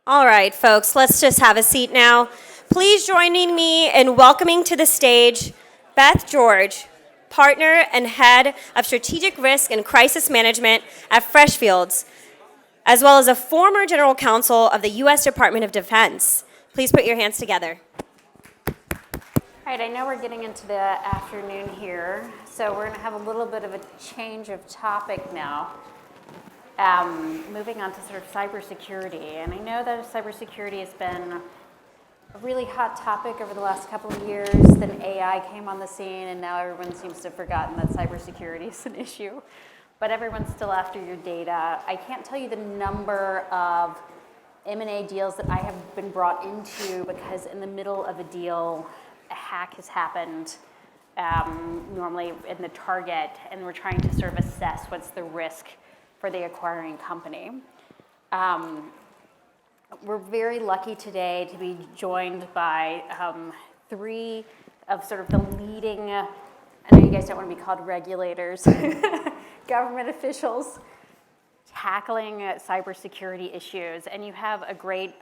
All right, folks, let's just have a seat now. Please joining me in welcoming to the stage Beth George, partner and head of strategic risk and crisis management at Freshfields, as well as a former general counsel of the U.S. Department of Defense. Please put your hands together. All right, I know we're getting into the afternoon here, so we're going to have a little bit of a change of topic now. Moving on to sort of cybersecurity, and I know that cybersecurity has been a really hot topic over the last couple of years. Then AI came on the scene, and now everyone seems to have forgotten that cybersecurity is an issue. But everyone's still after your data. I can't tell you the number of M&A deals that I have been brought into because in the middle of a deal, a hack has happened, normally in the target, and we're trying to sort of assess what's the risk for the acquiring company. We're very lucky today to be joined by three of sort of the leading, I know you guys don't want to be called regulators, government officials tackling cybersecurity issues. And you have a great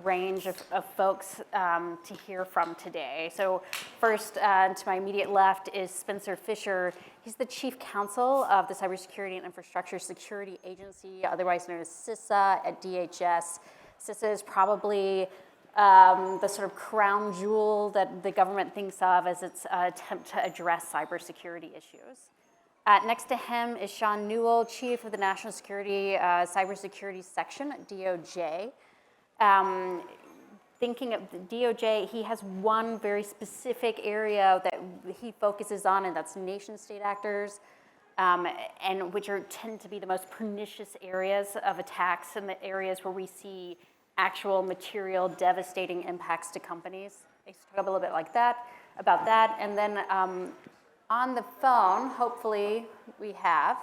range of folks to hear from today. So first, to my immediate left is Spencer Fisher. He's the chief counsel of the Cybersecurity and Infrastructure Security Agency, otherwise known as CISA at DHS. CISA is probably the sort of crown jewel that the government thinks of as its attempt to address cybersecurity issues. Next to him is Sean Newell, chief of the National Security Cybersecurity Section at DOJ. Thinking of the DOJ, he has one very specific area that he focuses on, and that's nation-state actors, and which tend to be the most pernicious areas of attacks and the areas where we see actual material devastating impacts to companies. I talk a little bit about that, and then on the phone, hopefully we have,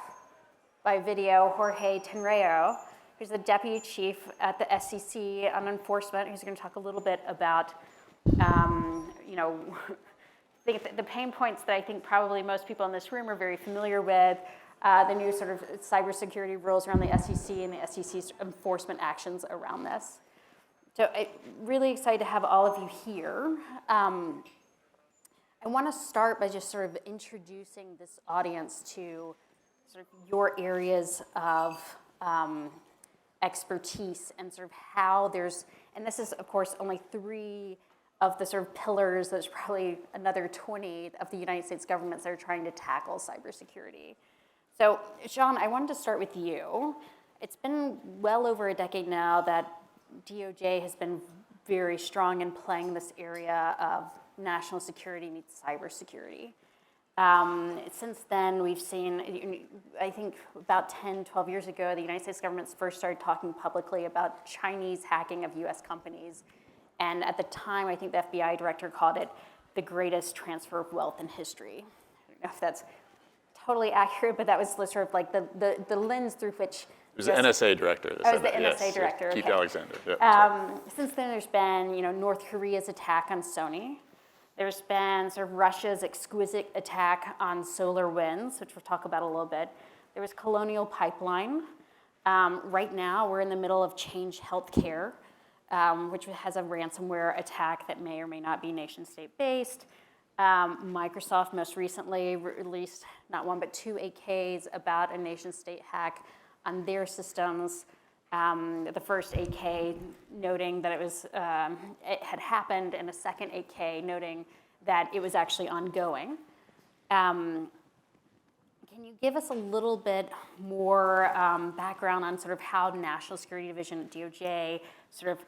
by video, Jorge Tenreiro, who's the deputy chief at the SEC on enforcement, who's going to talk a little bit about, the pain points that I think probably most people in this room are very familiar with, the new sort of cybersecurity rules around the SEC and the SEC's enforcement actions around this. So I'm really excited to have all of you here. I want to start by just sort of introducing this audience to sort of your areas of expertise and sort of how and this is of course only 3 of the sort of pillars, there's probably another 20 of the United States governments that are trying to tackle cybersecurity. So Sean, I wanted to start with you. It's been well over a decade now that DOJ has been very strong in playing this area of national security meets cybersecurity. Since then, we've seen, I think about 10, 12 years ago, the United States government first started talking publicly about Chinese hacking of US companies. And at the time, I think the FBI director called it the greatest transfer of wealth in history. I don't know if that's totally accurate, but that was sort of like the lens through which it was the NSA director. I was the NSA director. Keith okay. Alexander. Yeah, since then, there's been North Korea's attack on Sony. There's been sort of Russia's exquisite attack on SolarWinds, which we'll talk about a little bit. There was Colonial Pipeline. Right now, we're in the middle of Change Healthcare, which has a ransomware attack that may or may not be nation-state based. Microsoft most recently released not 1 but 2 8Ks about a nation-state hack on their systems. The first 8K noting that it had happened, and a second 8K noting that it was actually ongoing. Can you give us a little bit more background on sort of how National Security Division at DOJ sort of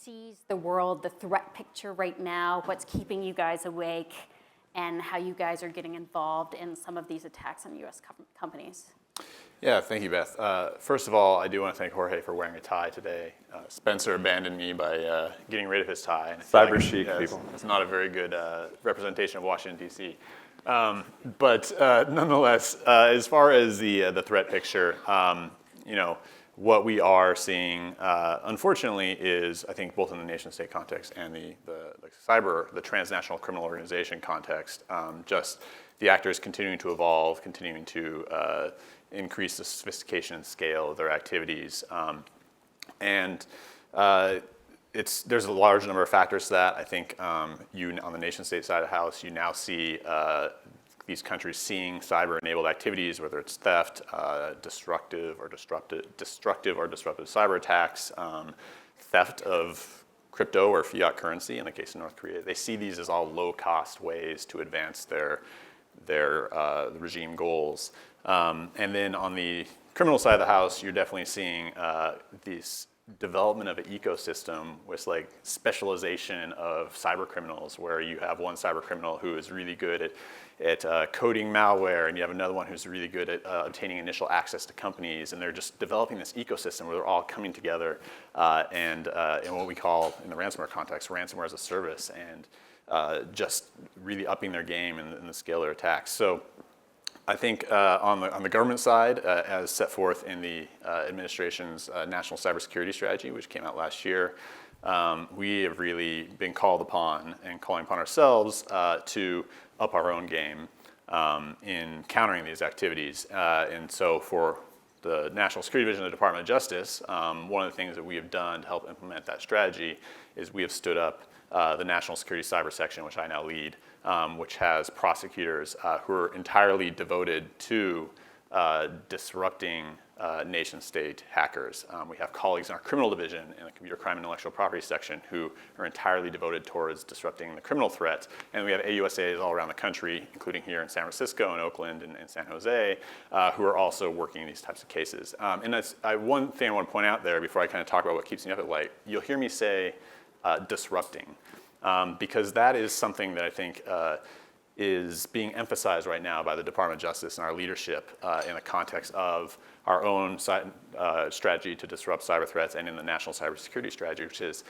sees the world, the threat picture right now, what's keeping you guys awake, and how you guys are getting involved in some of these attacks on U.S. companies? Yeah, thank you, Beth. First of all, I do want to thank Jorge for wearing a tie today. Spencer abandoned me by getting rid of his tie. Cyber chic, people. It's not a very good representation of Washington, D.C. But nonetheless, as far as the threat picture, what we are seeing, unfortunately, is I think both in the nation-state context and the transnational criminal organization context, just the actors continuing to evolve, continuing to increase the sophistication and scale of their activities. And there's a large number of factors to that. I think on the nation state side of the house, you now see these countries seeing cyber-enabled activities, whether it's theft, destructive or disruptive cyber attacks, theft of crypto or fiat currency in the case of North Korea. They see these as all low-cost ways to advance their regime goals. And then on the criminal side of the house, you're definitely seeing this development of an ecosystem with like specialization of cyber criminals, where you have one cyber criminal who is really good at coding malware, and you have another one who's really good at obtaining initial access to companies, and they're just developing this ecosystem where they're all coming together and in what we call, in the ransomware context, ransomware as a service, and just really upping their game in the scale of their attacks. So I think on the government side, as set forth in the administration's National Cybersecurity Strategy, which came out last year, we have really been called upon and calling upon ourselves to up our own game in countering these activities. And so for the National Security Division of the Department of Justice, one of the things that we have done to help implement that strategy is we have stood up the National Security Cyber Section, which I now lead, which has prosecutors who are entirely devoted to disrupting nation-state hackers. We have colleagues in our criminal division in the Computer Crime and Intellectual Property section who are entirely devoted towards disrupting the criminal threat. And we have AUSAs all around the country, including here in San Francisco and Oakland and San Jose, who are also working these types of cases. And that's one thing I want to point out there before I kind of talk about what keeps me up at night. You'll hear me say disrupting, because that is something that I think is being emphasized right now by the Department of Justice and our leadership in the context of our own strategy to disrupt cyber threats and in the National Cybersecurity Strategy, which is,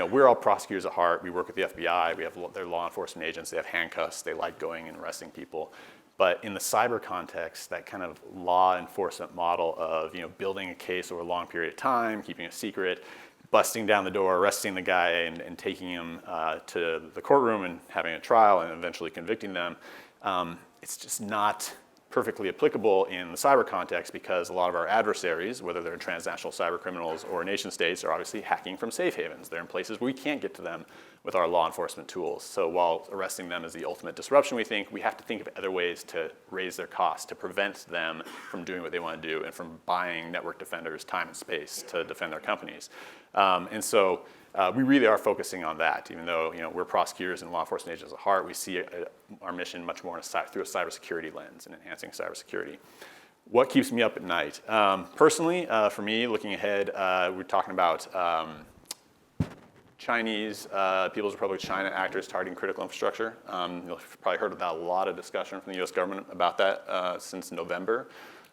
we're all prosecutors at heart. We work with the FBI. We have their law enforcement agents. They have handcuffs. They like going and arresting people. But in the cyber context, that kind of law enforcement model of building a case over a long period of time, keeping it secret, busting down the door, arresting the guy, and taking him to the courtroom and having a trial and eventually convicting them, it's just not perfectly applicable in the cyber context, because a lot of our adversaries, whether they're transnational cyber criminals or nation states, are obviously hacking from safe havens. They're in places where we can't get to them with our law enforcement tools. So while arresting them is the ultimate disruption, we have to think of other ways to raise their costs, to prevent them from doing what they want to do and from buying network defenders time and space to defend their companies. And so we really are focusing on that. Even though we're prosecutors and law enforcement agents at heart, we see our mission much more through a cybersecurity lens and enhancing cybersecurity. What keeps me up at night? Personally, for me, looking ahead, we're talking about Chinese, People's Republic of China actors targeting critical infrastructure. You've probably heard about a lot of discussion from the US government about that since November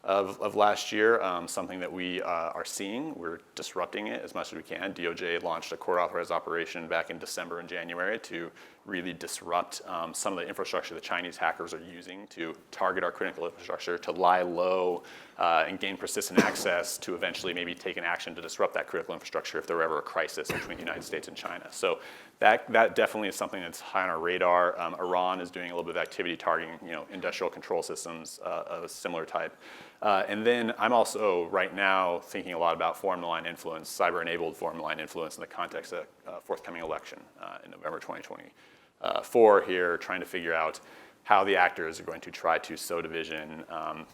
of last year, something that we are seeing. We're disrupting it as much as we can. DOJ launched a court-authorized operation back in December and January to really disrupt some of the infrastructure the Chinese hackers are using to target our critical infrastructure, to lie low and gain persistent access to eventually maybe take an action to disrupt that critical infrastructure if there were ever a crisis between the United States and China. So that definitely is something that's high on our radar. Iran is doing a little bit of activity targeting industrial control systems of a similar type. And then I'm also right now thinking a lot about foreign malign influence, cyber-enabled foreign malign influence in the context of a forthcoming election in November 2024 here, trying to figure out how the actors are going to try to sow division,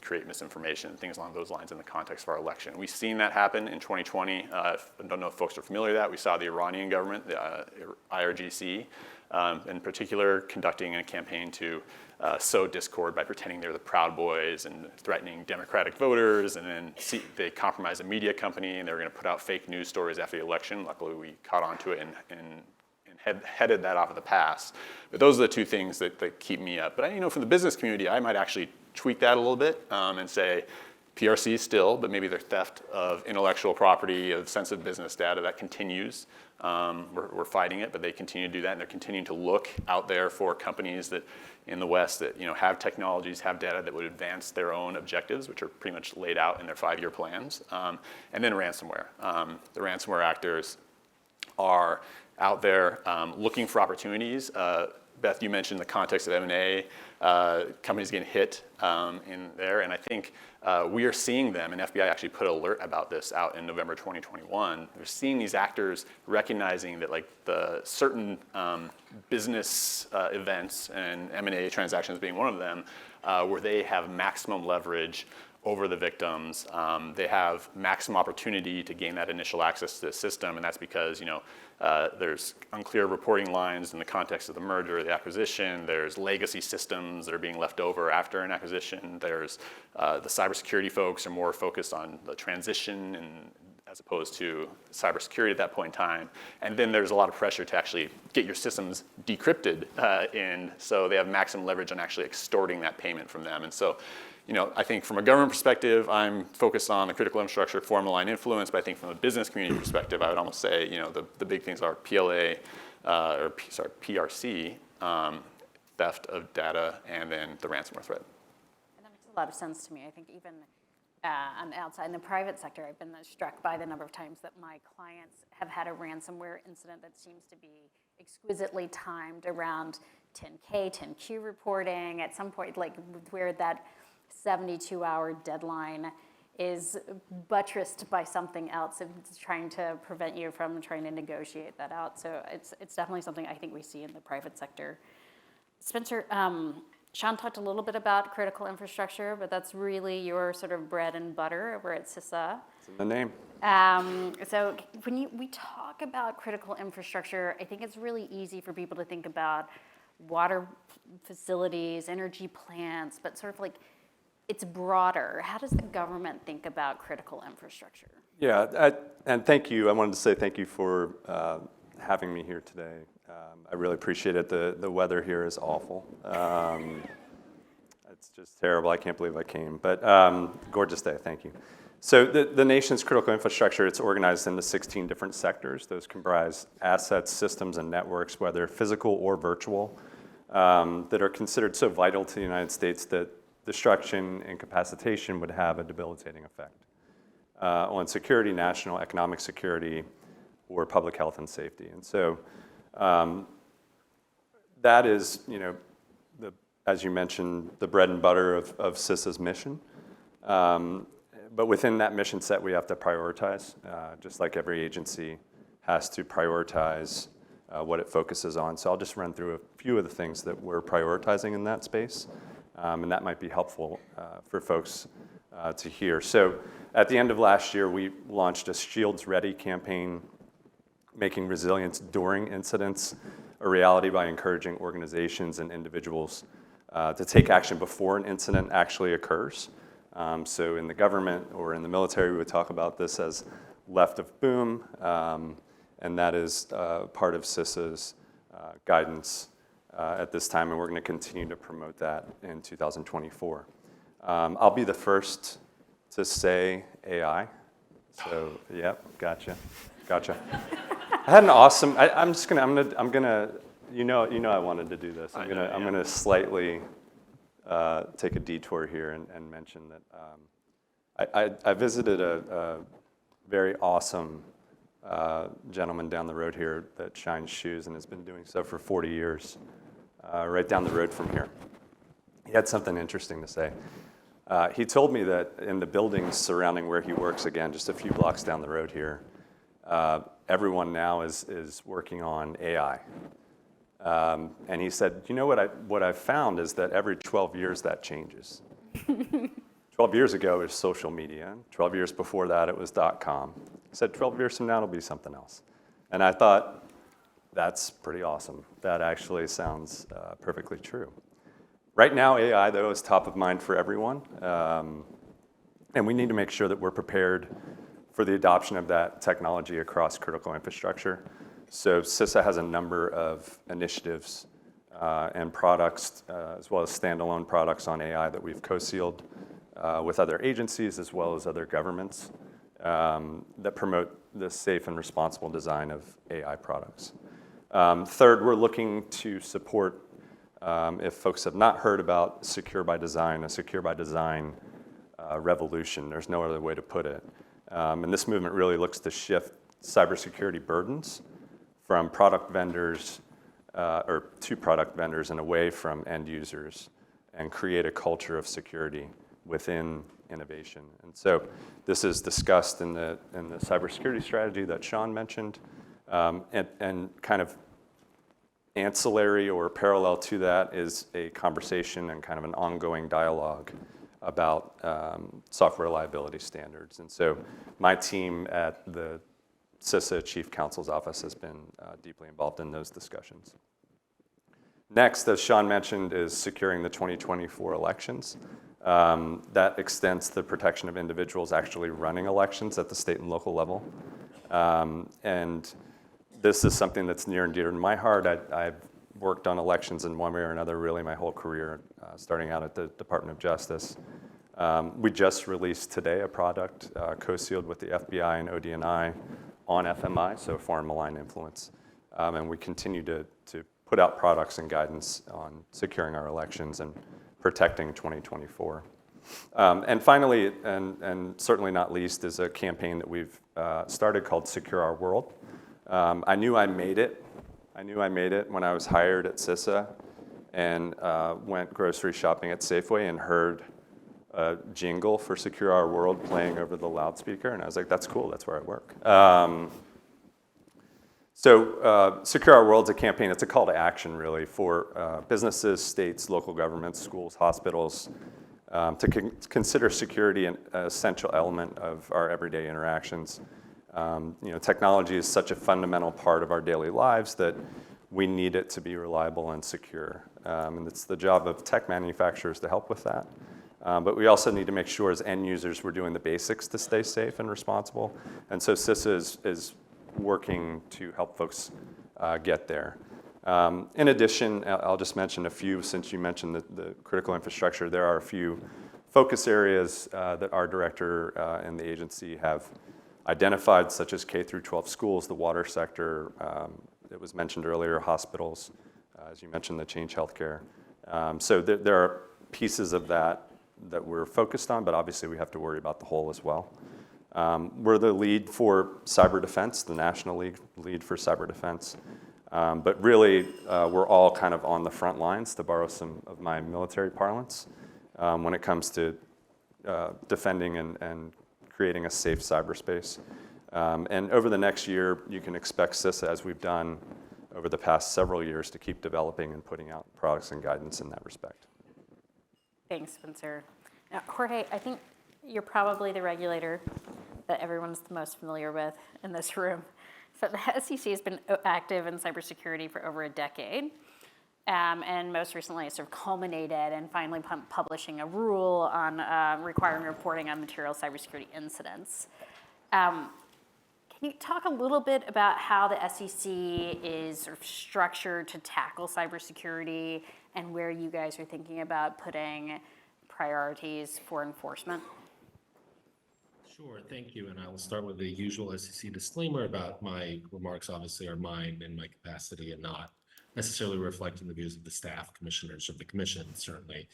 create misinformation, things along those lines in the context of our election. We've seen that happen in 2020. I don't know if folks are familiar with that. We saw the Iranian government, the IRGC, in particular, conducting a campaign to sow discord by pretending they're the Proud Boys and threatening Democratic voters, and then they compromised a media company and they were going to put out fake news stories after the election. Luckily, we caught on to it and headed that off of the pass. But those are the two things that keep me up. But from the business community, I might actually tweak that a little bit and say PRC still, but maybe their theft of intellectual property, of sensitive business data, that continues. We're fighting it, but they continue to do that, and they're continuing to look out there for companies that in the West that have technologies, have data that would advance their own objectives, which are pretty much laid out in their 5-year plans. And then ransomware. The ransomware actors are out there looking for opportunities. Beth, you mentioned the context of M&A. companies getting hit in there. And I think we are seeing them, and FBI actually put an alert about this out in November 2021. We're seeing these actors recognizing that like the certain business events, and M&A transactions being one of them, where they have maximum leverage over the victims. They have maximum opportunity to gain that initial access to the system, and that's because there's unclear reporting lines in the context of the merger or the acquisition. There's legacy systems that are being left over after an acquisition. There's the cybersecurity folks are more focused on the transition and as opposed to cybersecurity at that point in time. And then there's a lot of pressure to actually get your systems decrypted so they have maximum leverage on actually extorting that payment from them. And so, I think from a government perspective, I'm focused on the critical infrastructure form line influence, but I think from a business community perspective, I would almost say, the big things are PRC, theft of data, and then the ransomware threat. And that makes a lot of sense to me. I think even on the outside, in the private sector, I've been struck by the number of times that my clients have had a ransomware incident that seems to be exquisitely timed around 10K, 10Q reporting at some point, like where that 72-hour deadline is buttressed by something else. It's trying to prevent you from trying to negotiate that out. So it's definitely something I think we see in the private sector. Spencer, Sean talked a little bit about critical infrastructure, but that's really your sort of bread and butter over at CISA. It's in the name. So when we talk about critical infrastructure, I think it's really easy for people to think about water facilities, energy plants, but sort of like it's broader. How does the government think about critical infrastructure? Yeah, and thank you. I wanted to say thank you for having me here today. I really appreciate it. The weather here is awful. It's just terrible. I can't believe I came, but gorgeous day. Thank you. So the nation's critical infrastructure, it's organized into 16 different sectors. Those comprise assets, systems, and networks, whether physical or virtual, that are considered so vital to the United States that destruction, incapacitation would have a debilitating effect on security, national economic security, or public health and safety. And so that is, as you mentioned, the bread and butter of CISA's mission. But within that mission set, we have to prioritize, just like every agency has to prioritize what it focuses on. So I'll just run through a few of the things that we're prioritizing in that space. And that might be helpful for folks to hear. So at the end of last year, we launched a Shields Ready campaign, making resilience during incidents a reality by encouraging organizations and individuals to take action before an incident actually occurs. So in the government or in the military, we would talk about this as left of boom, and that is part of CISA's guidance at this time, and we're going to continue to promote that in 2024. I'll be the first to say AI. So, yep, gotcha. I had an awesome. I'm gonna. I wanted to do this. I'm gonna slightly take a detour here and mention that I visited a very awesome gentleman down the road here that shines shoes and has been doing so for 40 years. Right down the road from here. He had something interesting to say. He told me that in the buildings surrounding where he works, again, just a few blocks down the road here, everyone now is working on AI. And he said, what I've found is that every 12 years that changes. 12 years ago it was social media. 12 years before that it was .com. He said 12 years from now it'll be something else. And I thought, that's pretty awesome. That actually sounds perfectly true. Right now, AI, though, is top of mind for everyone. And we need to make sure that we're prepared for the adoption of that technology across critical infrastructure. So CISA has a number of initiatives and products, as well as standalone products on AI that we've co-sealed with other agencies as well as other governments that promote the safe and responsible design of AI products. Third, we're looking to support, if folks have not heard about Secure by Design, a Secure by Design revolution. There's no other way to put it. And this movement really looks to shift cybersecurity burdens from product vendors, or to product vendors and away from end users and create a culture of security within innovation. And so this is discussed in the cybersecurity strategy that Sean mentioned, and kind of ancillary or parallel to that is a conversation and kind of an ongoing dialogue about software reliability standards. And so my team at the CISA Chief Counsel's Office has been deeply involved in those discussions. Next, as Sean mentioned, is securing the 2024 elections. That extends the protection of individuals actually running elections at the state and local level. And this is something that's near and dear to my heart. I've worked on elections in one way or another really my whole career, starting out at the Department of Justice. We just released today a product co-sealed with the FBI and ODNI on FMI, so foreign malign influence. And we continue to put out products and guidance on securing our elections and protecting 2024. And finally, and certainly not least, is a campaign that we've started called Secure Our World. I knew I made it. I knew I made it when I was hired at CISA and went grocery shopping at Safeway and heard a jingle for Secure Our World playing over the loudspeaker, and I was like, that's cool, that's where I work. So Secure Our World's a campaign, it's a call to action really for businesses, states, local governments, schools, hospitals, to consider security an essential element of our everyday interactions. Technology is such a fundamental part of our daily lives that we need it to be reliable and secure. And it's the job of tech manufacturers to help with that. But we also need to make sure as end users we're doing the basics to stay safe and responsible. And so CISA is working to help folks get there. In addition, I'll just mention a few, since you mentioned the critical infrastructure, there are a few focus areas that our director and the agency have identified, such as K through 12 schools, the water sector, it was mentioned earlier, hospitals, as you mentioned, the Change Healthcare. So there are pieces of that we're focused on, but obviously we have to worry about the whole as well. We're the lead for cyber defense, the national lead for cyber defense. But really, we're all kind of on the front lines, to borrow some of my military parlance, when it comes to defending and creating a safe cyberspace. And over the next year, you can expect CISA, as we've done over the past several years, to keep developing and putting out products and guidance in that respect. Thanks, Spencer. Now, Jorge, I think you're probably the regulator that everyone's the most familiar with in this room. So the SEC has been active in cybersecurity for over a decade, and most recently it sort of culminated in finally publishing a rule on requiring reporting on material cybersecurity incidents. Can you talk a little bit about how the SEC is sort of structured to tackle cybersecurity and where you guys are thinking about putting priorities for enforcement? Sure, thank you. And I will start with the usual SEC disclaimer about my remarks obviously are mine in my capacity and not necessarily reflecting the views of the staff, commissioners of the commission, certainly.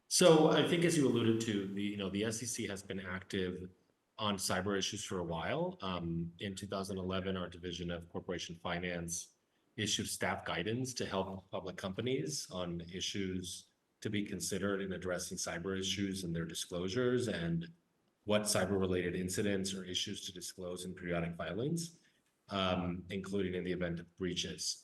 So I think as you alluded to, the SEC has been active on cyber issues for a while. In 2011, our Division of Corporation Finance issued staff guidance to help public companies on issues to be considered in addressing cyber issues and their disclosures, and what cyber-related incidents or issues to disclose in periodic filings, including in the event of breaches.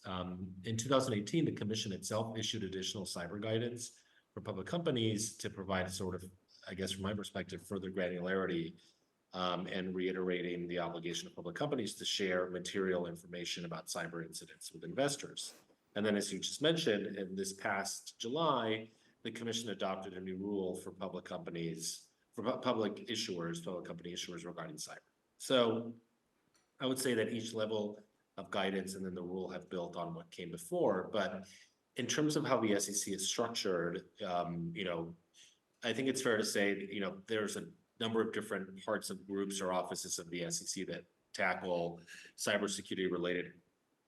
In 2018, the Commission itself issued additional cyber guidance for public companies to provide sort of, I guess from my perspective, further granularity and reiterating the obligation of public companies to share material information about cyber incidents with investors. And then, as you just mentioned, in this past July, the Commission adopted a new rule for public companies, for public company issuers regarding cyber. So I would say that each level of guidance and then the rule have built on what came before. But in terms of how the SEC is structured, I think it's fair to say that, there's a number of different parts of groups or offices of the SEC that tackle cybersecurity related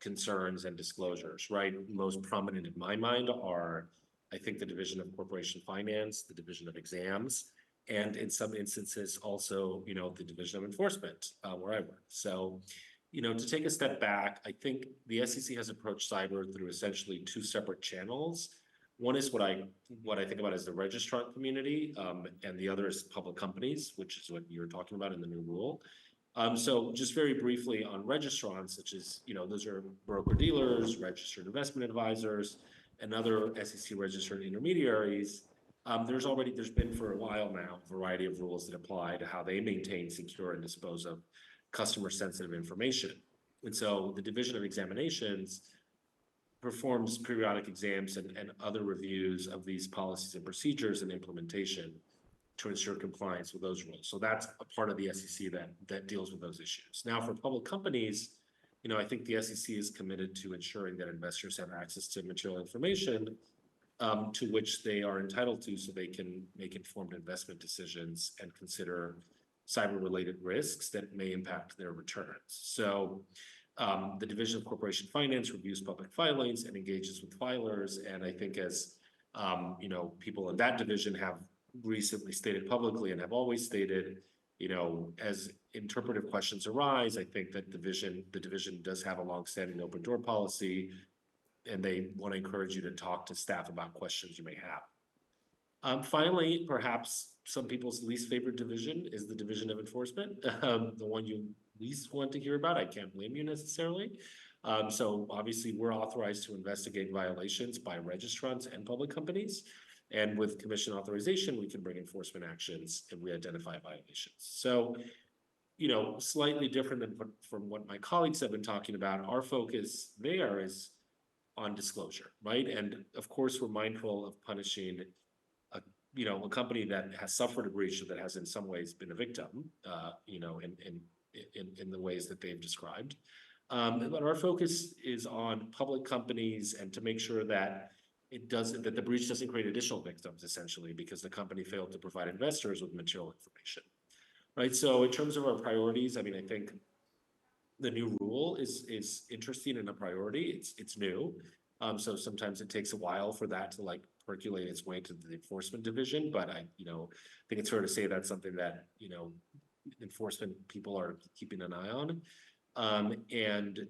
concerns and disclosures, right? Most prominent in my mind are, I think, the Division of Corporation Finance, the Division of Exams, and in some instances also, the Division of Enforcement, where I work. So, to take a step back, I think the SEC has approached cyber through essentially two separate channels. One is what I think about as the registrant community, and the other is public companies, which is what you're talking about in the new rule. So just very briefly on registrants, such as, those are broker dealers, registered investment advisors, and other SEC registered intermediaries. There's been for a while now a variety of rules that apply to how they maintain, secure, and dispose of customer sensitive information. And so the Division of Examinations performs periodic exams and other reviews of these policies and procedures and implementation to ensure compliance with those rules. So that's a part of the SEC that deals with those issues. Now, for public companies, I think the SEC is committed to ensuring that investors have access to material information to which they are entitled to, so they can make informed investment decisions and consider cyber-related risks that may impact their returns. So the Division of Corporation Finance reviews public filings and engages with filers. And I think as people in that division have recently stated publicly and have always stated, as interpretive questions arise, I think that the division does have a longstanding open door policy, and they want to encourage you to talk to staff about questions you may have. Finally, perhaps some people's least favorite division is the Division of Enforcement, the one you least want to hear about. I can't blame you necessarily. So obviously we're authorized to investigate violations by registrants and public companies. And with commission authorization, we can bring enforcement actions if we identify violations. So, slightly different from what my colleagues have been talking about, our focus there is on disclosure, right? And of course, we're mindful of punishing a company that has suffered a breach or that has in some ways been a victim, in the ways that they've described. But our focus is on public companies and to make sure that that the breach doesn't create additional victims, essentially, because the company failed to provide investors with material information, right? So in terms of our priorities, I think the new rule is interesting and a priority. It's new. So sometimes it takes a while for that to percolate its way to the enforcement division. But I think it's fair to say that's something that, enforcement people are keeping an eye on. And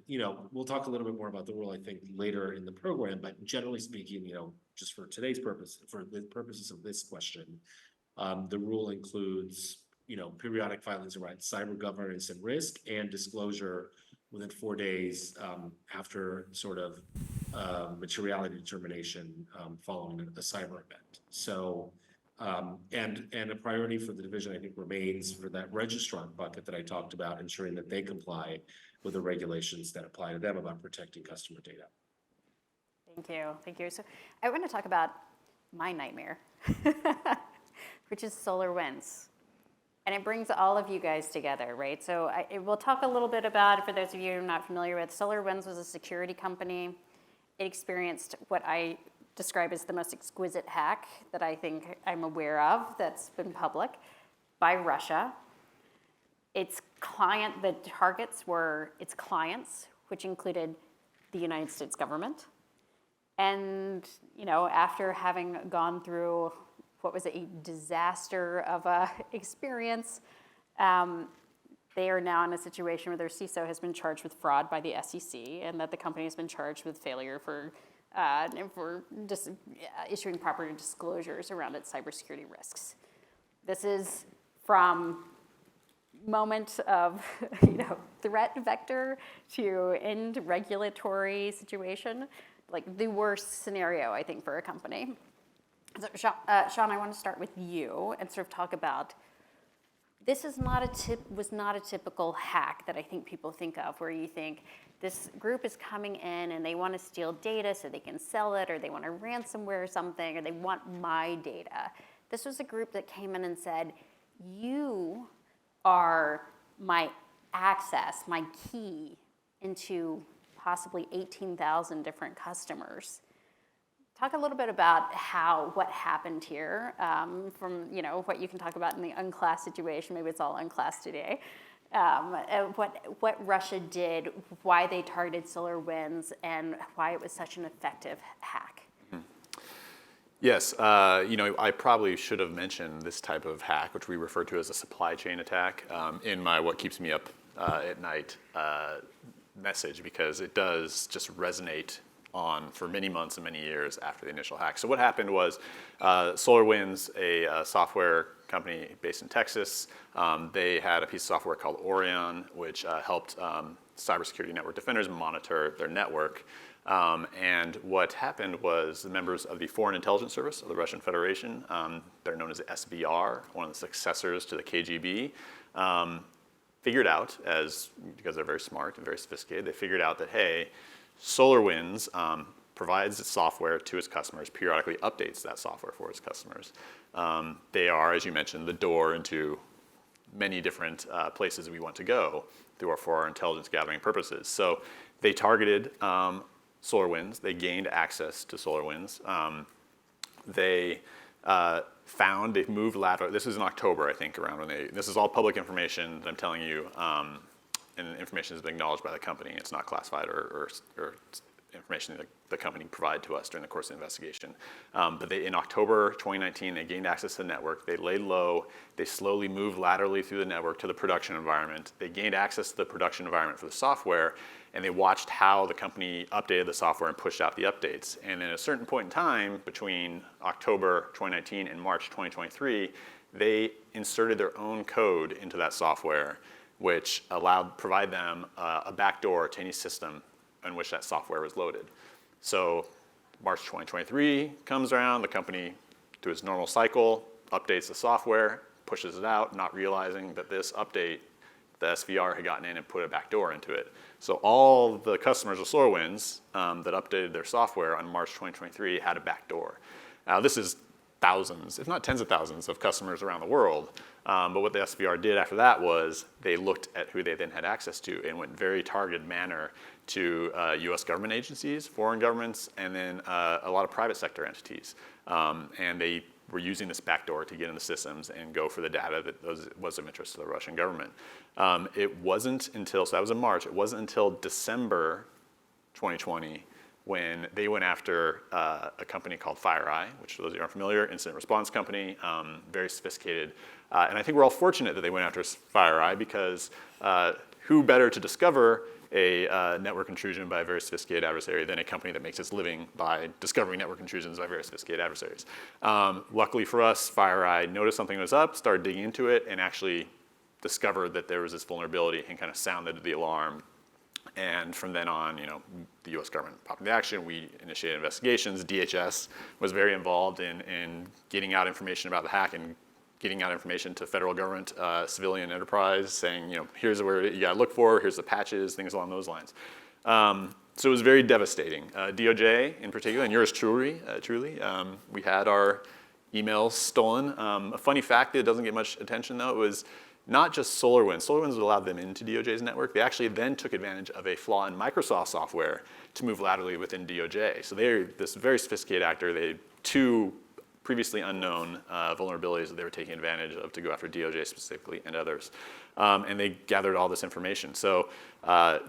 we'll talk a little bit more about the rule, I think, later in the program. But generally speaking, just for today's purpose, for the purposes of this question, the rule includes, periodic filings around cyber governance and risk and disclosure within 4 days after sort of materiality determination following a cyber event. So, and a priority for the division, I think, remains for that registrant bucket that I talked about, ensuring that they comply with the regulations that apply to them about protecting customer data. Thank you. So I want to talk about my nightmare, which is SolarWinds. And it brings all of you guys together, right? So we'll talk a little bit about, for those of you who are not familiar with, SolarWinds was a security company. It experienced what I describe as the most exquisite hack that I think I'm aware of that's been public by Russia. The targets were its clients, which included the United States government. And, after having gone through what was a disaster of a experience, they are now in a situation where their CISO has been charged with fraud by the SEC, and that the company has been charged with failure for issuing proper disclosures around its cybersecurity risks. This is from moment of threat vector to end regulatory situation, like the worst scenario, I think, for a company. So Sean, I want to start with you and sort of talk about, this was not a typical hack that I think people think of, where you think this group is coming in and they want to steal data so they can sell it, or they want to ransomware something, or they want my data. This was a group that came in and said, you are my access, my key into possibly 18,000 different customers. Talk a little bit about what happened here, from what you can talk about in the unclassed situation. Maybe it's all unclassed today. What Russia did, why they targeted SolarWinds, and why it was such an effective hack. Yes, I probably should have mentioned this type of hack, which we refer to as a supply chain attack, in my "What Keeps Me Up at Night" message, because it does just resonate on for many months and many years after the initial hack. So what happened was SolarWinds, a software company based in Texas, they had a piece of software called Orion, which helped cybersecurity network defenders monitor their network. And what happened was the members of the Foreign Intelligence Service of the Russian Federation, they're known as the SVR, one of the successors to the KGB, figured out, because they're very smart and very sophisticated, they figured out that, hey, SolarWinds provides its software to its customers, periodically updates that software for its customers. They are, as you mentioned, the door into many different places we want to go for our intelligence gathering purposes. So they targeted SolarWinds. They gained access to SolarWinds. They moved laterally. This is in October, I think, around when this is all public information that I'm telling you, and information has been acknowledged by the company. It's not classified or information that the company provided to us during the course of the investigation. But in October 2019, they gained access to the network. They laid low. They slowly moved laterally through the network to the production environment. They gained access to the production environment for the software, and they watched how the company updated the software and pushed out the updates. And at a certain point in time, between October 2019 and March 2023, they inserted their own code into that software, which provide them a backdoor to any system in which that software was loaded. So March 2023 comes around, the company, through its normal cycle, updates the software, pushes it out, not realizing that this update, the SVR had gotten in and put a backdoor into it. So all the customers of SolarWinds that updated their software on March 2023 had a backdoor. Now this is thousands, if not tens of thousands, of customers around the world. But what the SVR did after that was they looked at who they then had access to and went in very targeted manner to US government agencies, foreign governments, and then a lot of private sector entities. And they were using this backdoor to get into systems and go for the data that was of interest to the Russian government. It wasn't until, so that was in March, it wasn't until December 2020 when they went after a company called FireEye, which for those of you who aren't familiar, incident response company, very sophisticated. And I think we're all fortunate that they went after FireEye because who better to discover a network intrusion by a very sophisticated adversary than a company that makes its living by discovering network intrusions by very sophisticated adversaries. Luckily for us, FireEye noticed something was up, started digging into it, and actually discovered that there was this vulnerability and kind of sounded the alarm. And from then on, the U.S. government popped into action. We initiated investigations. DHS was very involved in getting out information about the hack and getting out information to federal government, civilian enterprise, saying, here's where you got to look for, here's the patches, things along those lines. So it was very devastating. DOJ in particular, and yours truly, we had our emails stolen. A funny fact that doesn't get much attention, though, it was not just SolarWinds. SolarWinds allowed them into DOJ's network. They actually then took advantage of a flaw in Microsoft software to move laterally within DOJ. So they're this very sophisticated actor. They had two previously unknown vulnerabilities that they were taking advantage of to go after DOJ specifically and others. And they gathered all this information. So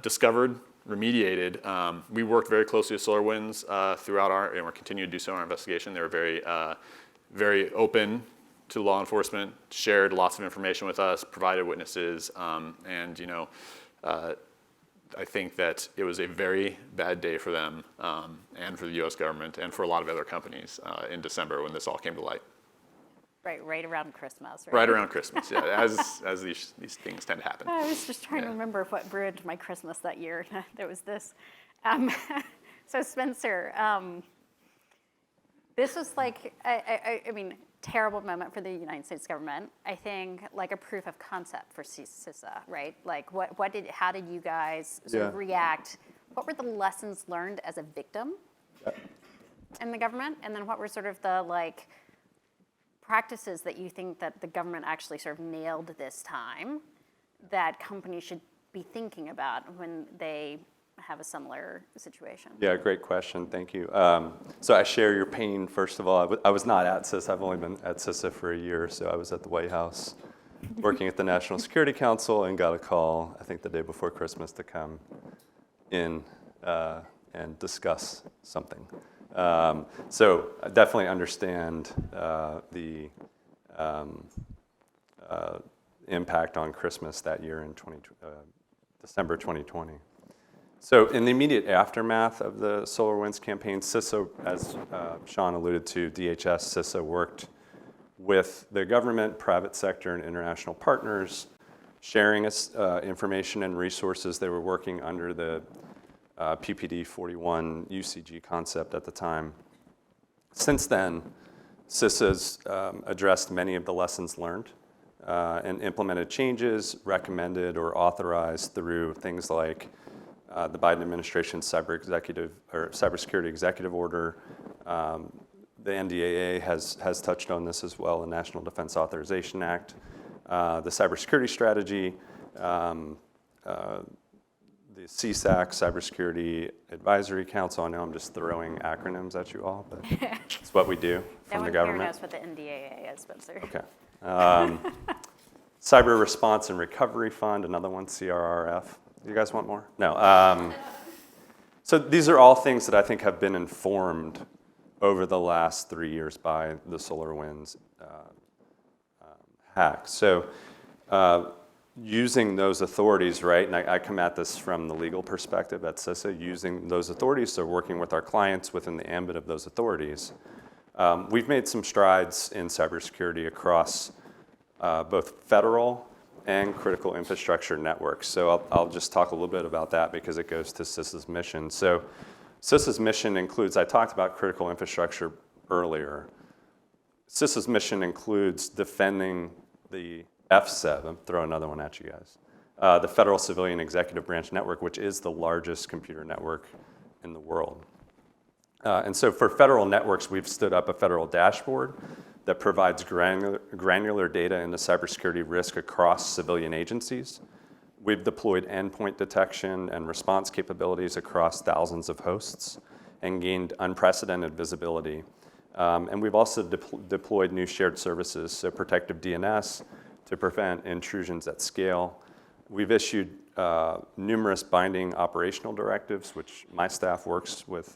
discovered, remediated. We worked very closely with SolarWinds throughout and we're continuing to do so in our investigation. They were very open to law enforcement, shared lots of information with us, provided witnesses, and I think that it was a very bad day for them and for the U.S. government and for a lot of other companies in December when this all came to light. Right around Christmas, right? Right around Christmas, yeah, as these things tend to happen. I was just trying to remember what ruined my Christmas that year. There was this. So Spencer, this was like, I mean, terrible moment for the United States government. I think like a proof of concept for CISA, right? Like how did you guys sort of react? What were the lessons learned as a victim in the government? And then what were sort of the practices that you think that the government actually sort of nailed this time that companies should be thinking about when they have a similar situation? Yeah, great question. Thank you. So I share your pain, first of all. I was not at CISA. I've only been at CISA for a year, so I was at the White House working at the National Security Council and got a call, I think the day before Christmas, to come in and discuss something. So I definitely understand the impact on Christmas that year in December 2020. So in the immediate aftermath of the SolarWinds campaign, CISA, as Sean alluded to, DHS, CISA worked with the government, private sector, and international partners, sharing information and resources. They were working under the PPD 41 UCG concept at the time. Since then, CISA's addressed many of the lessons learned and implemented changes recommended or authorized through things like the Biden administration's cybersecurity executive order. The NDAA has touched on this as well, the National Defense Authorization Act, the cybersecurity strategy, the CSAC, Cybersecurity Advisory Council. I know I'm just throwing acronyms at you all, but it's what we do from the government. No one knows what the NDAA is, Spencer. Okay. Cyber Response and Recovery Fund, another one, CRRF. You guys want more? No. So these are all things that I think have been informed over the last 3 years by the SolarWinds hack. So using those authorities, right, and I come at this from the legal perspective at CISA, using those authorities, so working with our clients within the ambit of those authorities, we've made some strides in cybersecurity across both federal and critical infrastructure networks. So I'll just talk a little bit about that because it goes to CISA's mission. So CISA's mission includes, I talked about critical infrastructure earlier. CISA's mission includes defending the FCEB, I'll throw another one at you guys, the Federal Civilian Executive Branch Network, which is the largest computer network in the world. And so for federal networks, we've stood up a federal dashboard that provides granular data into cybersecurity risk across civilian agencies. We've deployed endpoint detection and response capabilities across thousands of hosts and gained unprecedented visibility. And we've also deployed new shared services, so protective DNS to prevent intrusions at scale. We've issued numerous binding operational directives, which my staff works with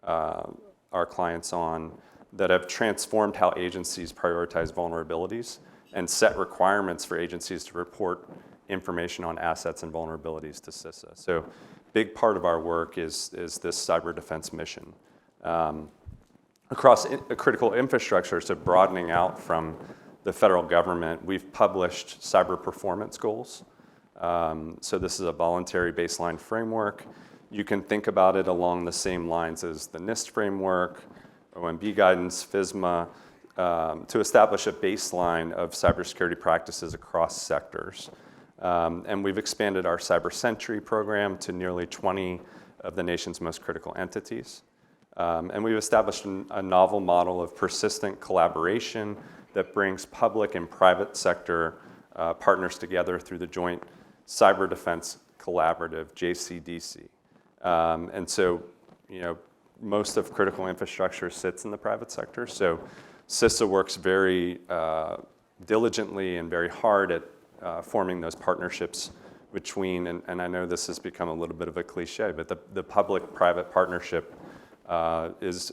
our clients on, that have transformed how agencies prioritize vulnerabilities and set requirements for agencies to report information on assets and vulnerabilities to CISA. So big part of our work is this cyber defense mission. Across critical infrastructure, so broadening out from the federal government, we've published cyber performance goals. So this is a voluntary baseline framework. You can think about it along the same lines as the NIST framework, OMB guidance, FISMA, to establish a baseline of cybersecurity practices across sectors. And we've expanded our Cyber Sentry program to nearly 20 of the nation's most critical entities. And we've established a novel model of persistent collaboration that brings public and private sector partners together through the Joint Cyber Defense Collaborative, JCDC. And so, most of critical infrastructure sits in the private sector. So CISA works very diligently and very hard at forming those partnerships between, and I know this has become a little bit of a cliche, but the public-private partnership is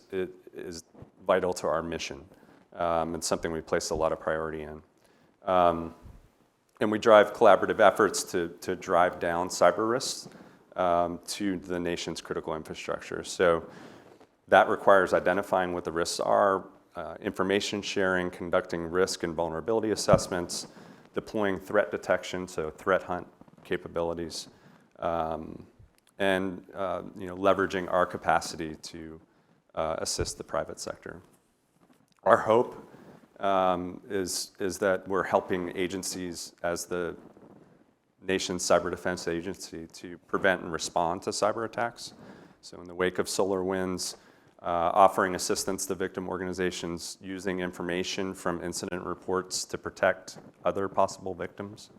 vital to our mission. And something we place a lot of priority in. And we drive collaborative efforts to drive down cyber risks to the nation's critical infrastructure. So that requires identifying what the risks are, information sharing, conducting risk and vulnerability assessments, deploying threat detection, so threat hunt capabilities, and leveraging our capacity to assist the private sector. Our hope is that we're helping agencies as the nation's cyber defense agency to prevent and respond to cyber attacks. So in the wake of SolarWinds, offering assistance to victim organizations using information from incident reports to protect other possible victims.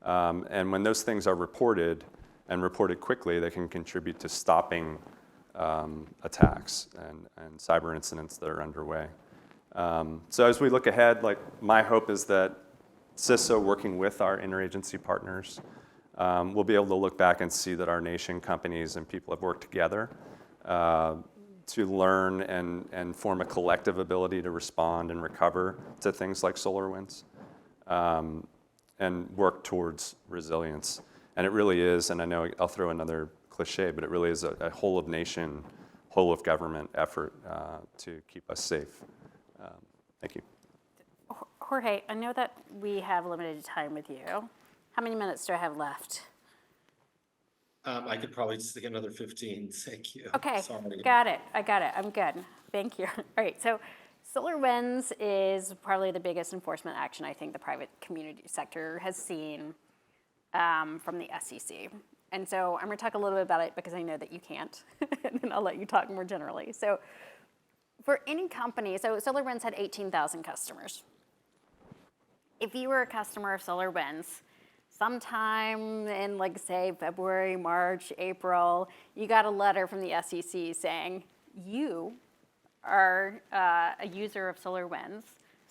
And when those things are reported and reported quickly, they can contribute to stopping attacks and cyber incidents that are underway. So as we look ahead, my hope is that CISA, working with our interagency partners, will be able to look back and see that our nation, companies, and people have worked together to learn and form a collective ability to respond and recover to things like SolarWinds, and work towards resilience. And it really is, and I know I'll throw another cliche, but it really is a whole of nation, whole of government effort to keep us safe. Thank you. Jorge, I know that we have limited time with you. How many minutes do I have left? I could probably just take another 15, thank you. Okay, Sorry. got it. I got it. I'm good. Thank you. All right, so SolarWinds is probably the biggest enforcement action I think the private community sector has seen from the SEC. And so I'm going to talk a little bit about it because I know that you can't, and then I'll let you talk more generally. So for any company, so SolarWinds had 18,000 customers. If you were a customer of SolarWinds, sometime in, like, say, February, March, April, you got a letter from the SEC saying, you are a user of SolarWinds.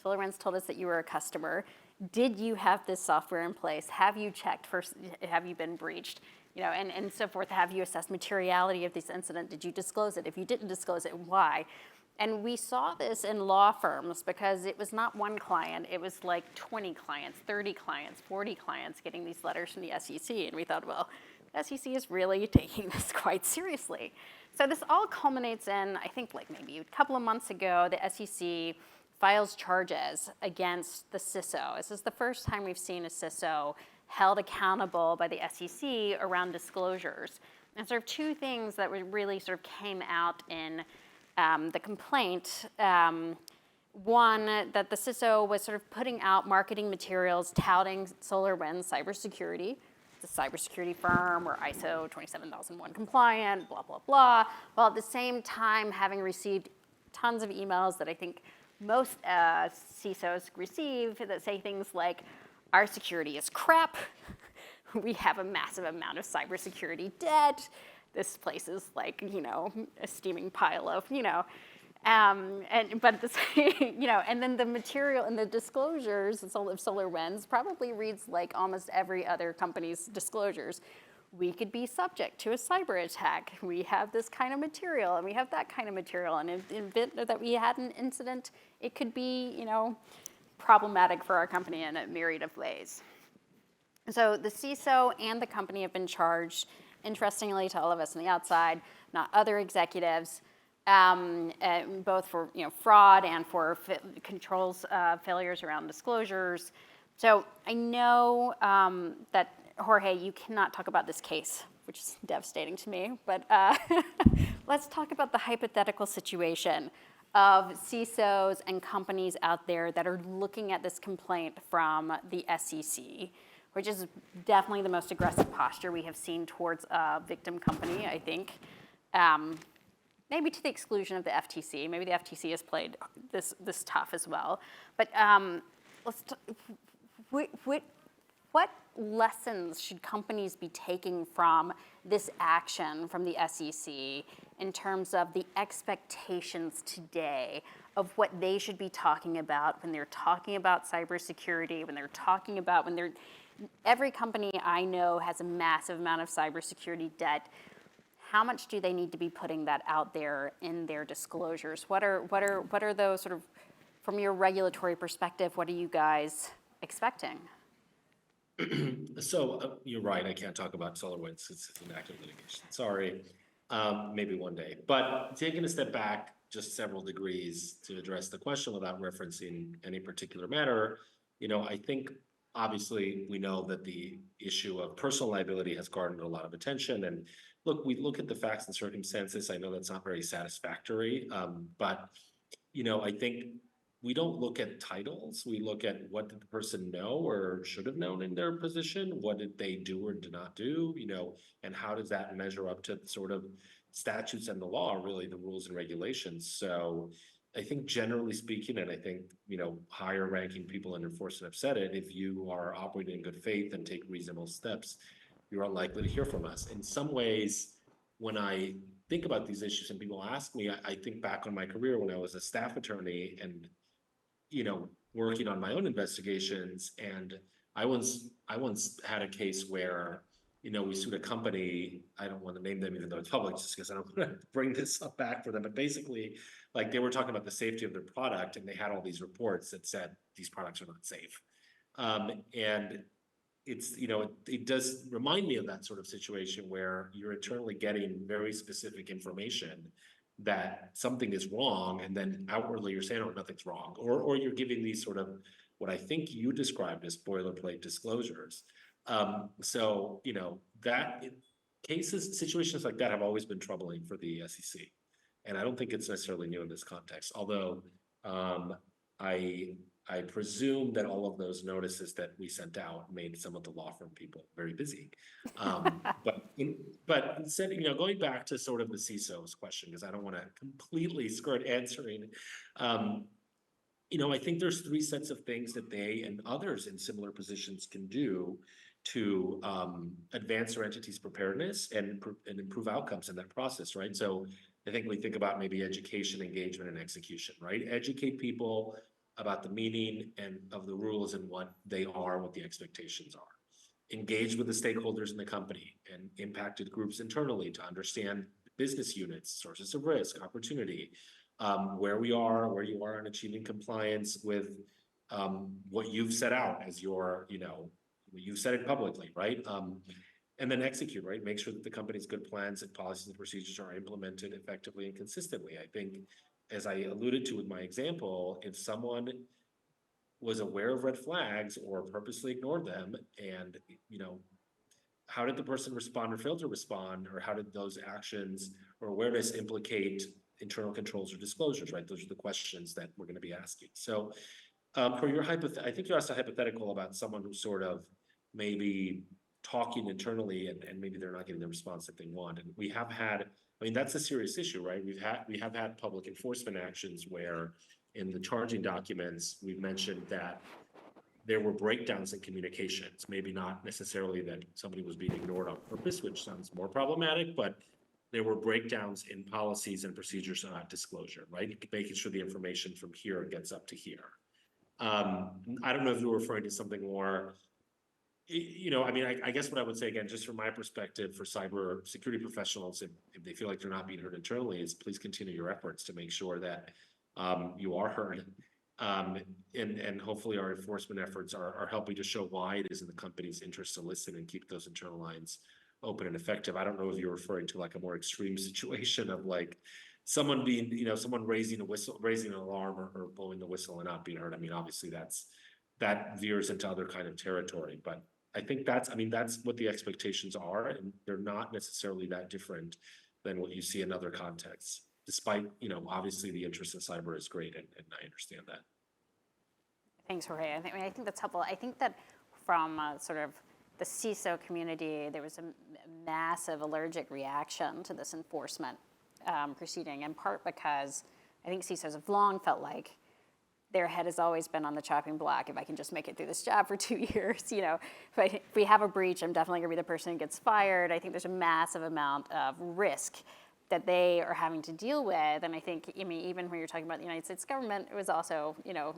SolarWinds told us that you were a customer. Did you have this software in place? Have you checked first? Have you been breached? You know, and so forth. Have you assessed materiality of this incident? Did you disclose it? If you didn't disclose it, why? And we saw this in law firms because it was not one client, it was like 20 clients, 30 clients, 40 clients getting these letters from the SEC. And we thought, well, the SEC is really taking this quite seriously. So this all culminates in, I think, like maybe a couple of months ago, the SEC files charges against the CISO. This is the first time we've seen a CISO held accountable by the SEC around disclosures. And sort of two things that really sort of came out in the complaint. One, that the CISO was sort of putting out marketing materials touting SolarWinds cybersecurity. It's a cybersecurity firm, or ISO 27001 compliant, blah, blah, blah, while at the same time having received tons of emails that I think most CISOs receive that say things like, our security is crap, we have a massive amount of cybersecurity debt, this place is like, you know, a steaming pile of, you know, but the same, you know, and then the material and the disclosures of SolarWinds probably reads like almost every other company's disclosures. We could be subject to a cyber attack. We have this kind of material, and we have that kind of material, and in the event that we had an incident, it could be, you know, problematic for our company in a myriad of ways. So the CISO and the company have been charged, interestingly to all of us on the outside, not other executives, both for, you know, fraud and for controls failures around disclosures. So I know that, Jorge, you cannot talk about this case, which is devastating to me, but let's talk about the hypothetical situation of CISOs and companies out there that are looking at this complaint from the SEC, which is definitely the most aggressive posture we have seen towards a victim company, I think. Maybe to the exclusion of the FTC. Maybe the FTC has played this tough as well. But what lessons should companies be taking from this action from the SEC in terms of the expectations today of what they should be talking about when they're talking about cybersecurity, when they're talking about, every company I know has a massive amount of cybersecurity debt. How much do they need to be putting that out there in their disclosures? What are those sort of, from your regulatory perspective, what are you guys expecting? So you're right, I can't talk about SolarWinds, it's an active litigation, sorry, maybe one day. But taking a step back just several degrees to address the question without referencing any particular matter, you know, I think obviously we know that the issue of personal liability has garnered a lot of attention. And look, we look at the facts and circumstances. I know that's not very satisfactory, but you know, I think we don't look at titles. We look at what did the person know or should have known in their position? What did they do or did not do? You know, and how does that measure up to sort of statutes and the law, really the rules and regulations? So I think generally speaking, and I think, you know, higher ranking people in enforcement have said it, if you are operating in good faith and take reasonable steps, you're unlikely to hear from us. In some ways, when I think about these issues and people ask me, I think back on my career when I was a staff attorney and, you know, working on my own investigations. And I once had a case where, you know, we sued a company. I don't want to name them even though it's public, just because I don't want to bring this up back for them. But basically, like, they were talking about the safety of their product, and they had all these reports that said these products are not safe. And it's, it does remind me of that sort of situation where you're internally getting very specific information that something is wrong, and then outwardly you're saying, oh, nothing's wrong. Or you're giving these sort of, what I think you described as boilerplate disclosures. So, situations like that have always been troubling for the SEC. And I don't think it's necessarily new in this context, although I presume that all of those notices that we sent out made some of the law firm people very busy. But instead, going back to sort of the CISO's question, because I don't want to completely skirt answering, I think there's three sets of things that they and others in similar positions can do to advance their entity's preparedness and improve outcomes in that process, right? So I think we think about maybe education, engagement, and execution, right? Educate people about the meaning and of the rules and what they are, what the expectations are. Engage with the stakeholders in the company and impacted groups internally to understand business units, sources of risk, opportunity, where you are in achieving compliance with what you've set out as your, you said it publicly, right? And then execute, right? Make sure that the company's good plans and policies and procedures are implemented effectively and consistently. I think, as I alluded to with my example, if someone was aware of red flags or purposely ignored them, and, how did the person respond or fail to respond, or how did those actions or awareness implicate internal controls or disclosures, right? Those are the questions that we're going to be asking. So for your I think you asked a hypothetical about someone who's sort of maybe talking internally and maybe they're not getting the response that they want. And we have had, that's a serious issue, right? We have had public enforcement actions where in the charging documents, we've mentioned that there were breakdowns in communications, maybe not necessarily that somebody was being ignored on purpose, which sounds more problematic, but there were breakdowns in policies and procedures on disclosure, right? Making sure the information from here gets up to here. I don't know if you were referring to something more, I guess what I would say, again, just from my perspective for cybersecurity professionals, if they feel like they're not being heard internally, is please continue your efforts to make sure that you are heard. And hopefully our enforcement efforts are helping to show why it is in the company's interest to listen and keep those internal lines open and effective. I don't know if you're referring to like a more extreme situation of like someone being, someone raising an alarm or blowing the whistle and not being heard. Obviously that veers into other kind of territory, but I think that's what the expectations are, and they're not necessarily that different than what you see in other contexts, despite, obviously the interest in cyber is great, and I understand that. Thanks, Jorge. I think that's helpful. I think that from sort of the CISO community, there was a massive allergic reaction to this enforcement proceeding, in part because I think CISOs have long felt like their head has always been on the chopping block. If I can just make it through this job for 2 years, if we have a breach, I'm definitely gonna be the person who gets fired. I think there's a massive amount of risk that they are having to deal with. And I think, even when you're talking about the United States government, it was also,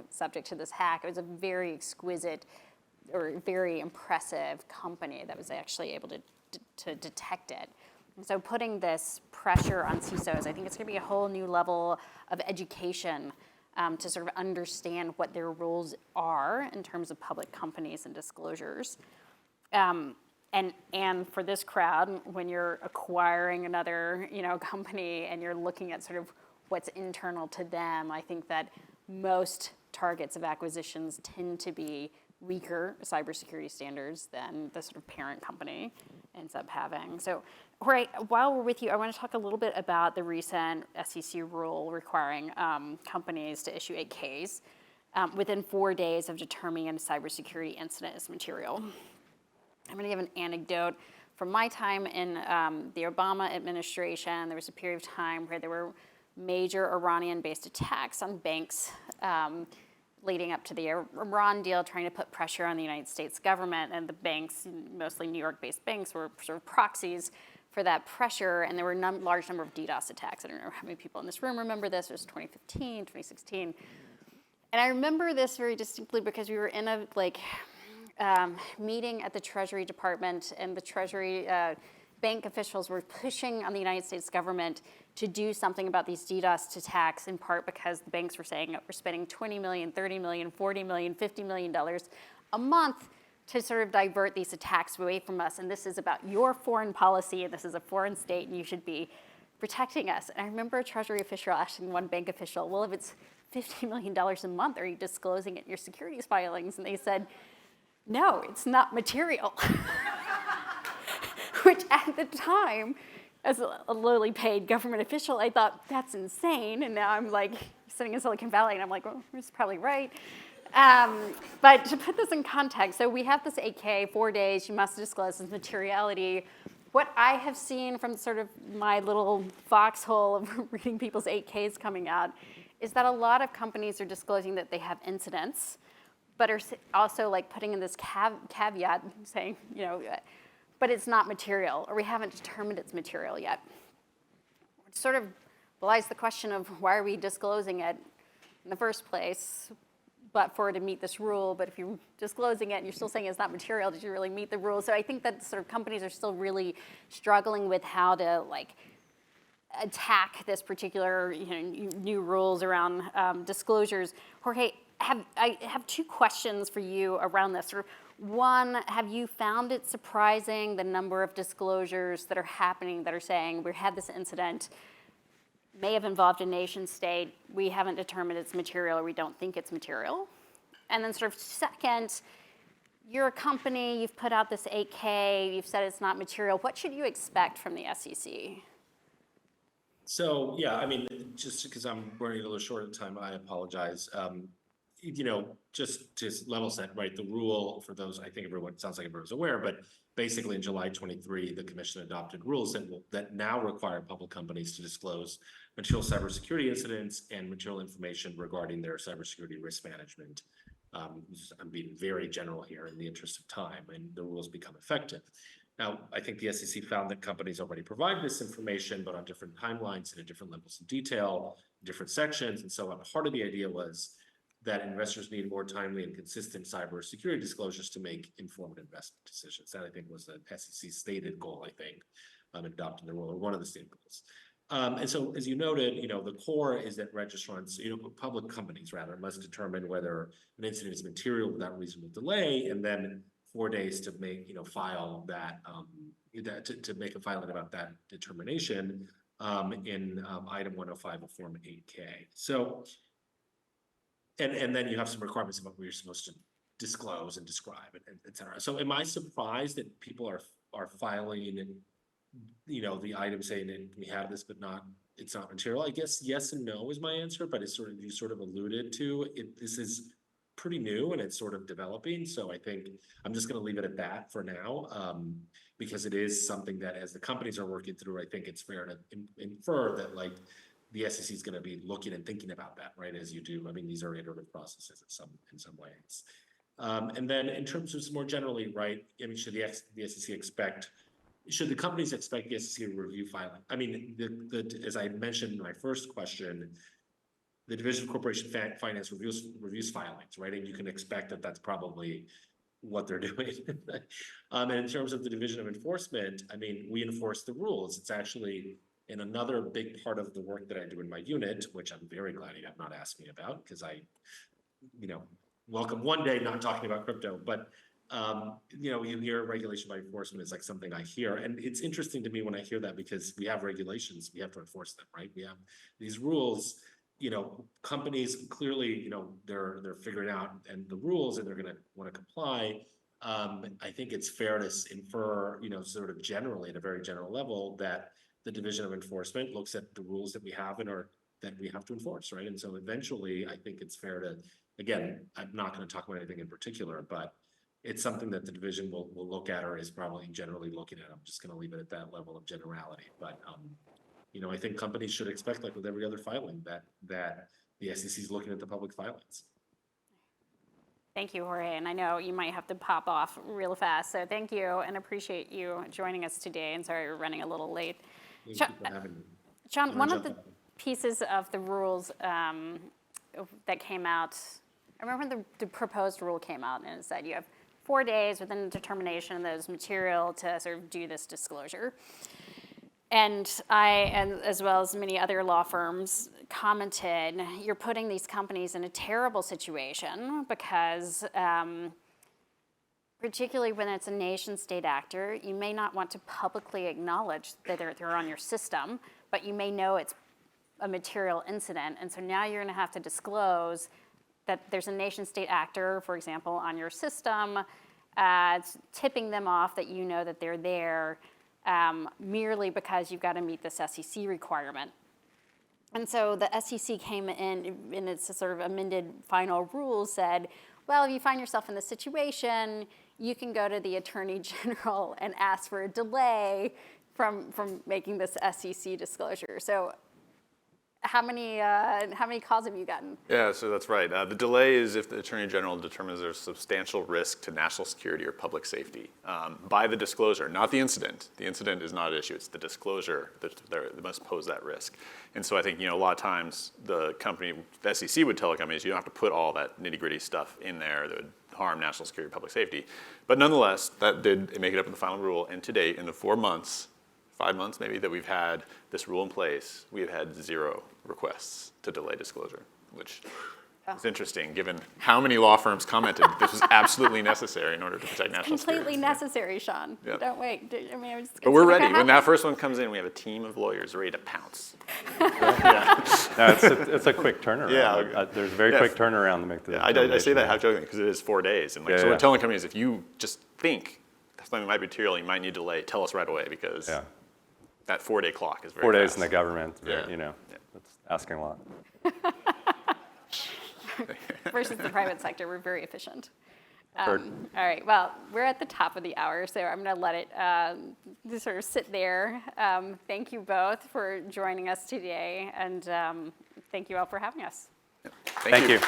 subject to this hack. It was a very exquisite or very impressive company that was actually able to detect it. And so putting this pressure on CISOs, I think it's gonna be a whole new level of education to sort of understand what their roles are in terms of public companies and disclosures. And for this crowd, when you're acquiring another, company and you're looking at sort of what's internal to them, I think that most targets of acquisitions tend to be weaker cybersecurity standards than the sort of parent company ends up having. So, Jorge, while we're with you, I want to talk a little bit about the recent SEC rule requiring companies to issue 8Ks within 4 days of determining a cybersecurity incident is material. I'm going to give an anecdote from my time in the Obama administration. There was a period of time where there were major Iranian-based attacks on banks leading up to the Iran deal, trying to put pressure on the United States government, and the banks, mostly New York-based banks, were sort of proxies for that pressure, and there were a large number of DDoS attacks. I don't know how many people in this room remember this. It was 2015, 2016. And I remember this very distinctly because we were in a meeting at the Treasury Department, and the Treasury bank officials were pushing on the United States government to do something about these DDoS attacks, in part because the banks were saying we're spending $20 million, $30 million, $40 million, $50 million a month to sort of divert these attacks away from us. And this is about your foreign policy, and this is a foreign state, and you should be protecting us. And I remember a Treasury official asking one bank official, well, if it's $50 million a month, are you disclosing it in your securities filings? And they said, no, it's not material. Which at the time, as a lowly paid government official, I thought, that's insane. And now I'm like sitting in Silicon Valley, and I'm like, well, he's probably right. But to put this in context, so we have this 8K, 4 days, you must disclose this materiality. What I have seen from sort of my little foxhole of reading people's 8Ks coming out is that a lot of companies are disclosing that they have incidents, but are also like putting in this caveat saying, but it's not material, or we haven't determined it's material yet. It sort of belies the question of why are we disclosing it in the first place, but for it to meet this rule. But if you're disclosing it and you're still saying it's not material, did you really meet the rule? So I think that sort of companies are still really struggling with how to attack this particular new rules around disclosures. Jorge, I have two questions for you around this. Sort of one, have you found it surprising the number of disclosures that are happening that are saying we had this incident, may have involved a nation state, we haven't determined it's material or we don't think it's material? And then sort of second, you're a company, you've put out this 8K, you've said it's not material. What should you expect from the SEC? So, yeah, I mean, just because I'm running a little short of time, I apologize. Just to level set, right, the rule for those, I think sounds like everyone's aware, but basically in July 23, the commission adopted rules that now require public companies to disclose material cybersecurity incidents and material information regarding their cybersecurity risk management. I'm being very general here in the interest of time, and the rules become effective. Now, I think the SEC found that companies already provide this information, but on different timelines and at different levels of detail, different sections. And so part of the idea was that investors need more timely and consistent cybersecurity disclosures to make informed investment decisions. That, I think, was the SEC's stated goal, in adopting the rule, or one of the stated goals. And so, as you noted, the core is that registrants, public companies rather, must determine whether an incident is material without reasonable delay, and then 4 days to make, file that, to make a filing about that determination in item 105 of Form 8K. So, and then you have some requirements about what you're supposed to disclose and describe, and et cetera. So, am I surprised that people are filing and the item saying that we have this, but it's not material? I guess yes and no is my answer, but it's you sort of alluded to it. This is pretty new and it's sort of developing. So I think I'm just going to leave it at that for now, because it is something that as the companies are working through, I think it's fair to infer that the SEC is going to be looking and thinking about that, right? As you do. I mean, these are iterative processes in some ways. And then in terms of more generally, right? I mean, should the SEC should the companies expect the SEC to review filing? I mean, as I mentioned in my first question, the Division of Corporation Finance reviews filings, right? And you can expect that that's probably what they're doing. And in terms of the Division of Enforcement, I mean, we enforce the rules. It's actually in another big part of the work that I do in my unit, which I'm very glad you have not asked me about, because I, welcome one day not talking about crypto, but you hear regulation by enforcement is something I hear. And it's interesting to me when I hear that, because we have regulations, we have to enforce them, right? We have these rules, companies clearly, they're figuring out and the rules and they're going to want to comply. I think it's fair to infer, sort of generally at a very general level, that the Division of Enforcement looks at the rules that we have that we have to enforce, right? And so eventually, I think it's fair to, again, I'm not going to talk about anything in particular, but it's something that the division will look at, or is probably generally looking at. I'm just going to leave it at that level of generality. But I think companies should expect, like with every other filing, that the SEC is looking at the public filings. Thank you, Jorge. And I know you might have to pop off real fast. So thank you and appreciate you joining us today. And sorry we're running a little late. Thank you for having me. John, one of the pieces of the rules that came out, I remember when the proposed rule came out, and it said you have 4 days within the determination that is material to sort of do this disclosure. And as well as many other law firms, commented, you're putting these companies in a terrible situation because particularly when it's a nation-state actor, you may not want to publicly acknowledge that they're on your system, but you may know it's a material incident. And so now you're going to have to disclose that there's a nation-state actor, for example, on your system, tipping them off that you know that they're there merely because you've got to meet this SEC requirement. And so the SEC came in its sort of amended final rule said, well, if you find yourself in this situation, you can go to the Attorney General and ask for a delay from making this SEC disclosure. So how many calls have you gotten? Yeah, so that's right. The delay is if the Attorney General determines there's substantial risk to national security or public safety by the disclosure, not the incident. The incident is not an issue. It's the disclosure that must pose that risk. And so I think, a lot of times the SEC would tell the companies, you don't have to put all that nitty-gritty stuff in there that would harm national security or public safety. But nonetheless, that did make it up in the final rule. And to date, in the 4 months, 5 months maybe, that we've had this rule in place, we have had 0 requests to delay disclosure, which is interesting given how many law firms commented this was absolutely necessary in order to protect national security. Completely necessary, Sean. Yep. Don't wait. But we're ready. When that first one comes in, we have a team of lawyers ready to pounce. No, it's a quick turnaround. Yeah. There's a very quick turnaround to make the I say that half jokingly because it is 4 days. And so we're telling companies, if you just think something might be material, you might need to delay, tell us right away because that 4-day clock is very 4 days fast. in the government, that's asking a lot. Versus the private sector, we're very efficient. Heard. All right, well, we're at the top of the hour, so I'm going to let it just sort of sit there. Thank you both for joining us today, and thank you all for having us. Thank you.